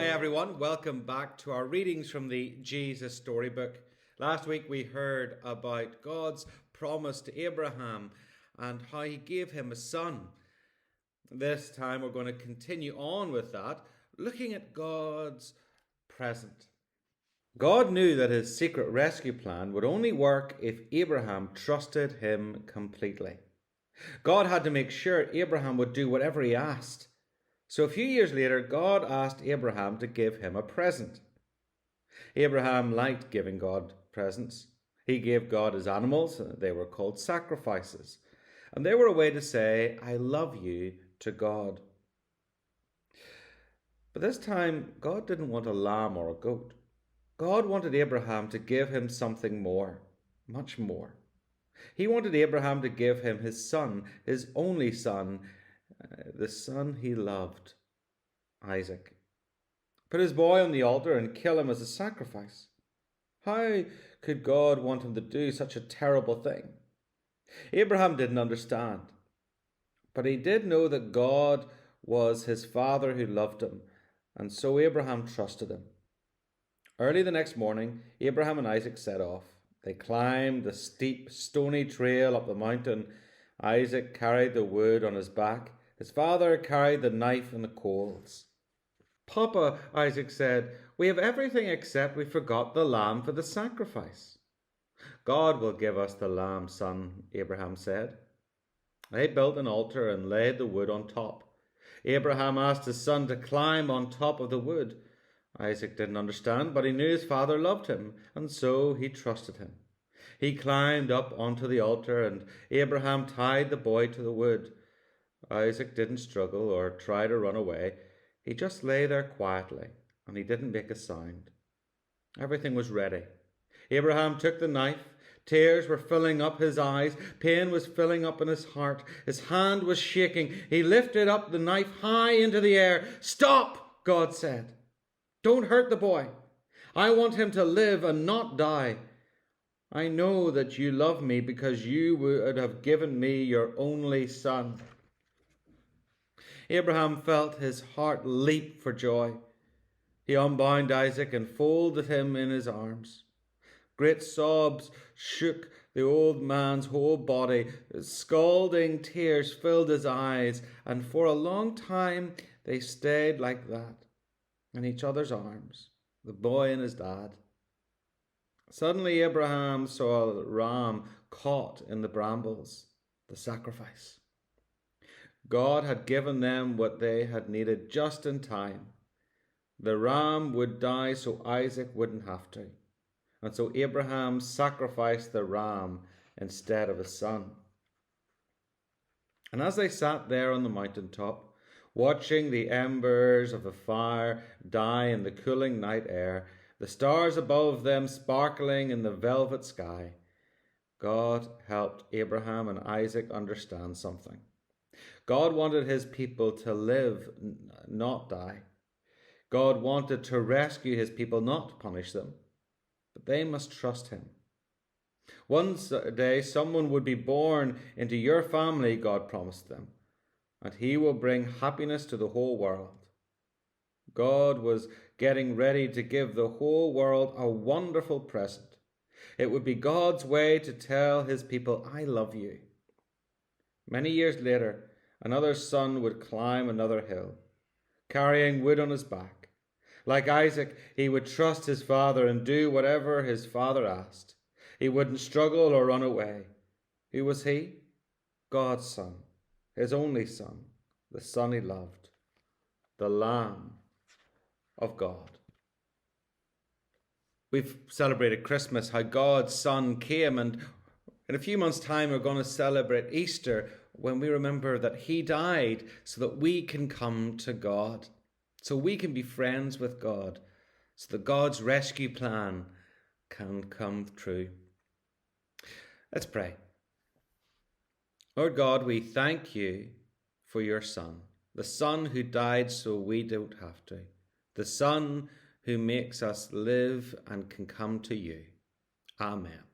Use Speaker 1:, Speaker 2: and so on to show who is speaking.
Speaker 1: everyone, welcome back to our readings from the Jesus Storybook. Last week we heard about God's promise to Abraham and how he gave him a son. This time we're going to continue on with that, looking at God's present. God knew that his secret rescue plan would only work if Abraham trusted him completely. God had to make sure Abraham would do whatever he asked. So a few years later, God asked Abraham to give him a present. Abraham liked giving God presents. He gave God his animals. They were called sacrifices. And they were a way to say, I love you to God. But this time, God didn't want a lamb or a goat. God wanted Abraham to give him something more, much more. He wanted Abraham to give him his son, his only son, the son he loved, Isaac. Put his boy on the altar and kill him as a sacrifice. How could God want him to do such a terrible thing? Abraham didn't understand, but he did know that God was his father who loved him, and so Abraham trusted him. Early the next morning, Abraham and Isaac set off. They climbed the steep, stony trail up the mountain. Isaac carried the wood on his back. His father carried the knife and the coals. Papa, Isaac said, we have everything except we forgot the lamb for the sacrifice. God will give us the lamb, son, Abraham said. They built an altar and laid the wood on top. Abraham asked his son to climb on top of the wood. Isaac didn't understand, but he knew his father loved him, and so he trusted him. He climbed up onto the altar, and Abraham tied the boy to the wood. Isaac didn't struggle or try to run away. He just lay there quietly, and he didn't make a sound. Everything was ready. Abraham took the knife. Tears were filling up his eyes. Pain was filling up in his heart. His hand was shaking. He lifted up the knife high into the air. Stop, God said. Don't hurt the boy. I want him to live and not die. I know that you love me because you would have given me your only son. Abraham felt his heart leap for joy. He unbound Isaac and folded him in his arms. Great sobs shook the old man's whole body. Scalding tears filled his eyes, and for a long time they stayed like that, in each other's arms, the boy and his dad. Suddenly Abraham saw a ram caught in the brambles, the sacrifice. God had given them what they had needed just in time. The ram would die so Isaac wouldn't have to. And so Abraham sacrificed the ram instead of his son. And as they sat there on the mountaintop, watching the embers of the fire die in the cooling night air, the stars above them sparkling in the velvet sky, God helped Abraham and Isaac understand something. God wanted his people to live, not die. God wanted to rescue his people, not punish them. But they must trust him. One day someone would be born into your family, God promised them, and he will bring happiness to the whole world. God was getting ready to give the whole world a wonderful present. It would be God's way to tell his people, I love you. Many years later, another son would climb another hill, carrying wood on his back. Like Isaac, he would trust his father and do whatever his father asked. He wouldn't struggle or run away. Who was he? God's son, his only son, the son he loved, the Lamb of God. We've celebrated Christmas, how God's Son came, and in a few months' time we're going to celebrate Easter, when we remember that he died so that we can come to God, so we can be friends with God, so that God's rescue plan can come true. Let's pray. Lord God, we thank you for your Son, the Son who died so we don't have to, the Son who makes us live and can come to you. Amen.